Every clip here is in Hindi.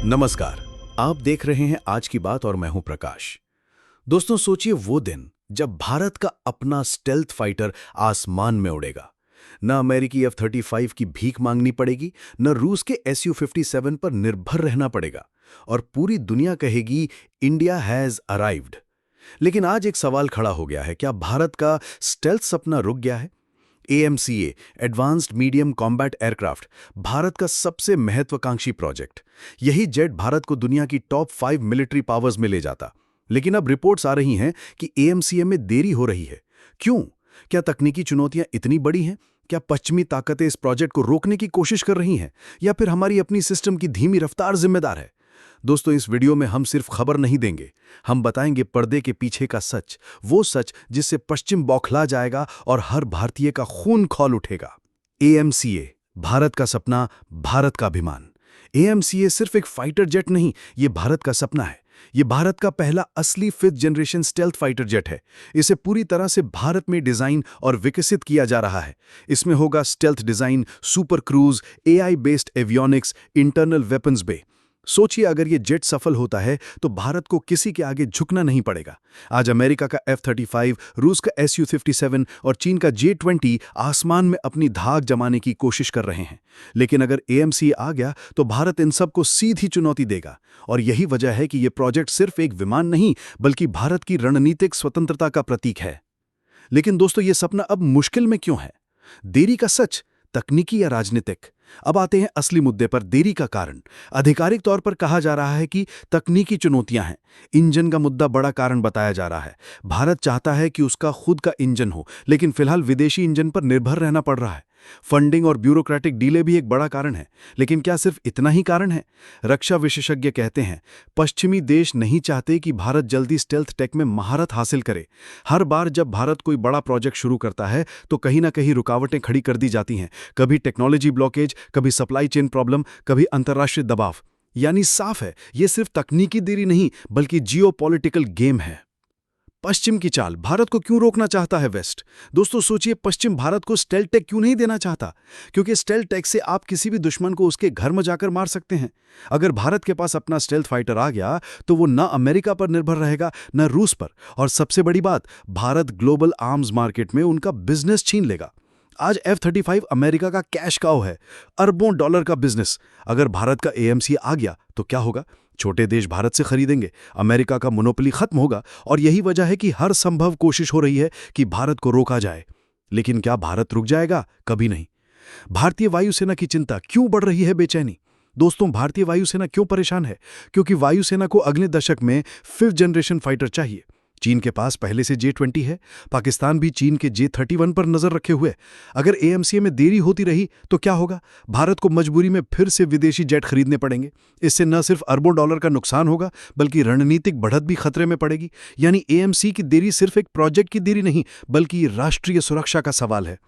नमस्कार। आप देख रहे हैं आज की बात और मैं हूं प्रकाश। दोस्तों, सोचिए वो दिन जब भारत का अपना स्टेल्थ फाइटर आसमान में उड़ेगा। न अमेरिकी F-35 की भीख मांगनी पड़ेगी, न रूस के Su-57 पर निर्भर रहना पड़ेगा और पूरी दुनिया कहेगी इंडिया हैज अराइव्ड। लेकिन आज एक सवाल खड़ा हो गया है, क्या भारत का स्टेल्थ सपना रुक गया है? AMCA advanced medium combat aircraft Bharat का सबसे महत्वाकांक्षी प्रोजेक्ट। यही जेट भारत को दुनिया की टॉप 5 मिलिट्री पावर्स में ले जाता। लेकिन अब रिपोर्ट्स आ रही हैं कि AMCA में देरी हो रही है। क्यों? क्या तकनीकी चुनौतियां इतनी बड़ी हैं? क्या पश्चिमी ताकतें इस प्रोजेक्ट को रोकने की कोशिश कर रही हैं, या फिर हमारी अपनी सिस्टम की धीमी रफ्तार जिम्मेदार है? दोस्तों, इस वीडियो में हम सिर्फ खबर नहीं देंगे, हम बताएंगे पर्दे के पीछे का सच, वो सच जिससे पश्चिम बौखला जाएगा और हर भारतीय का खून खौल उठेगा। AMCA भारत का सपना, भारत का अभिमान। AMCA सिर्फ एक फाइटर जेट नहीं, ये भारत का सपना है। ये भारत का पहला असली 5th generation stealth fighter jet है। इसे पूरी तरह से भारत में डिजाइन और विकसित किया जा रहा है। इसमें होगा stealth design, super cruise, AI based avionics, internal weapons bay. सोचिए, अगर ये जेट सफल होता है तो भारत को किसी के आगे झुकना नहीं पड़ेगा। आज अमेरिका का F-35, रूस का Su-57 और चीन का J-20 आसमान में अपनी धाक जमाने की कोशिश कर रहे हैं। लेकिन अगर AMCA आ गया तो भारत इन सब को सीधी चुनौती देगा। और यही वजह है कि ये प्रोजेक्ट सिर्फ एक विमान नहीं, बल्कि भारत की रणनीतिक स्वतंत्रता का प्रतीक है। लेकिन दोस्तों, ये सपना अब मुश्किल में क्यों है? देरी का सच, तकनीकी या राजनीतिक? अब आते हैं असली मुद्दे पर, देरी का कारण। आधिकारिक तौर पर कहा जा रहा है कि तकनीकी चुनौतियां हैं। इंजन का मुद्दा बड़ा कारण बताया जा रहा है। भारत चाहता है कि उसका खुद का इंजन हो, लेकिन फिलहाल विदेशी इंजन पर निर्भर रहना पड़ रहा है। फंडिंग और ब्यूरोक्रेटिक डीले भी एक बड़ा कारण है। लेकिन क्या सिर्फ इतना ही कारण है? रक्षा विशेषज्ञ कहते हैं पश्चिमी देश नहीं चाहते कि भारत जल्दी स्टेल्थ टेक में महारत हासिल करे। हर बार जब भारत कोई बड़ा प्रोजेक्ट शुरू करता है तो कहीं ना कहीं रुकावटें खड़ी कर दी जाती हैं। कभी टेक्नोलॉजी ब्लॉकेज, कभी सप्लाई चेन प्रॉब्लम, कभी अंतर्राष्ट्रीय दबाव। यानी साफ है, ये सिर्फ तकनीकी देरी नहीं, बल्कि जियोपॉलिटिकल गेम है। पश्चिम की चाल, भारत को क्यों रोकना चाहता है वेस्ट? दोस्तों सोचिए, पश्चिम भारत को स्टेल्थ टेक क्यों नहीं देना चाहता? क्योंकि स्टेल्थ टेक से आप किसी भी दुश्मन को उसके घर में जाकर मार सकते हैं। अगर भारत के पास अपना स्टेल्थ फाइटर आ गया तो वो न अमेरिका पर निर्भर रहेगा, न रूस पर, और सबसे बड़ी बात, भारत ग्लोबल आर्म्स मार्केट में उनका बिजनेस छीन लेगा। आज F-35 अमेरिका का कैश काउ है, अरबों डॉलर का बिजनेस। अगर भारत का AMCA आ गया तो क्या होगा? छोटे देश भारत से खरीदेंगे, अमेरिका का मोनोपोली खत्म होगा। और यही वजह है कि हर संभव कोशिश हो रही है कि भारत को रोका जाए। लेकिन क्या भारत रुक जाएगा? कभी नहीं। भारतीय वायुसेना की चिंता क्यों बढ़ रही है? बेचैनी। दोस्तों, भारतीय वायुसेना क्यों परेशान है? क्योंकि वायुसेना को अगले दशक में 5th जनरेशन फाइटर चाहिए। चीन के पास पहले से J-20 है, पाकिस्तान भी चीन के J-31 पर नजर रखे हुए। अगर AMCA में देरी होती रही तो क्या होगा? भारत को मजबूरी में फिर से विदेशी जेट खरीदने पड़ेंगे। इससे न सिर्फ अरबों डॉलर का नुकसान होगा, बल्कि रणनीतिक बढ़त भी खतरे में पड़ेगी। यानी AMCA की देरी सिर्फ एक प्रोजेक्ट की देरी नहीं, बल्कि राष्ट्रीय सुरक्षा का सवाल है।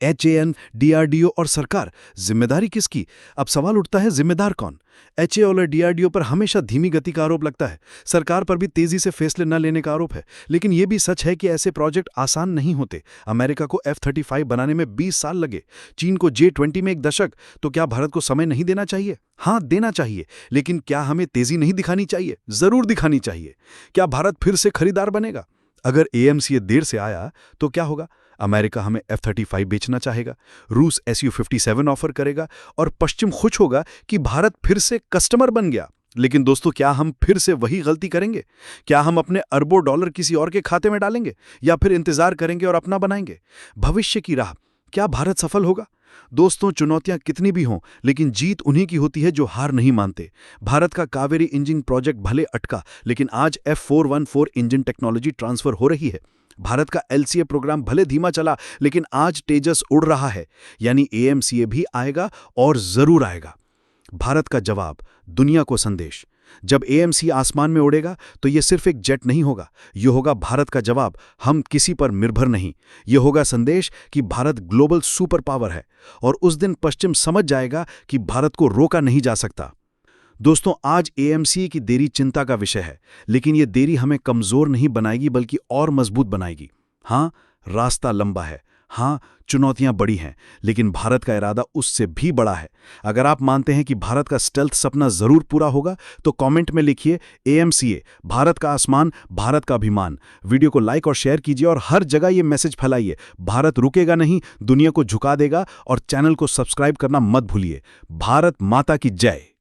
HAL, DRDO और सरकार, जिम्मेदारी किसकी? अब सवाल उठता है, जिम्मेदार कौन? HAL और DRDO पर हमेशा धीमी गति का आरोप लगता है। सरकार पर भी तेजी से फैसले न लेने का आरोप है। लेकिन यह भी सच है कि ऐसे प्रोजेक्ट आसान नहीं होते। अमेरिका को F-35 बनाने में 20 साल लगे, चीन को J-20 में 1 दशक। तो क्या भारत को समय नहीं देना चाहिए? हाँ, देना चाहिए। लेकिन क्या हमें तेजी नहीं दिखानी चाहिए? जरूर दिखानी चाहिए। क्या भारत फिर से खरीदार बनेगा? अगर AMCA देर से आया तो क्या होगा? अमेरिका हमें F-35 बेचना चाहेगा, रूस Su-57 ऑफर करेगा, और पश्चिम खुश होगा कि भारत फिर से कस्टमर बन गया। लेकिन दोस्तों, क्या हम फिर से वही गलती करेंगे? क्या हम अपने अरबों डॉलर किसी और के खाते में डालेंगे, या फिर इंतजार करेंगे और अपना बनाएंगे? भविष्य की राह, क्या भारत सफल होगा? दोस्तों, चुनौतियां कितनी भी हों, लेकिन जीत उन्हीं की होती है जो हार नहीं मानते। भारत का कावेरी इंजन प्रोजेक्ट भले अटका, लेकिन आज F-414 इंजन टेक्नोलॉजी ट्रांसफर हो रही है। भारत का LCA प्रोग्राम भले धीमा चला, लेकिन आज तेजस उड़ रहा है। यानी AMCA भी आएगा, और जरूर आएगा। भारत का जवाब, दुनिया को संदेश। जब AMCA आसमान में उड़ेगा तो यह सिर्फ एक जेट नहीं होगा, यह होगा भारत का जवाब, हम किसी पर निर्भर नहीं। यह होगा संदेश कि भारत ग्लोबल सुपर पावर है, और उस दिन पश्चिम समझ जाएगा कि भारत को रोका नहीं जा सकता। दोस्तों, आज AMCA की देरी चिंता का विषय है, लेकिन यह देरी हमें कमजोर नहीं बनाएगी, बल्कि और मजबूत बनाएगी। हाँ, रास्ता लंबा है, हाँ, चुनौतियां बड़ी हैं, लेकिन भारत का इरादा उससे भी बड़ा है। अगर आप मानते हैं कि भारत का स्टेल्थ सपना जरूर पूरा होगा, तो कमेंट में लिखिए AMCA, भारत का आसमान, भारत का अभिमान। वीडियो को लाइक और शेयर कीजिए और हर जगह ये मैसेज फैलाइए, भारत रुकेगा नहीं, दुनिया को झुका देगा। और चैनल को सब्सक्राइब करना मत भूलिए। भारत माता की जय।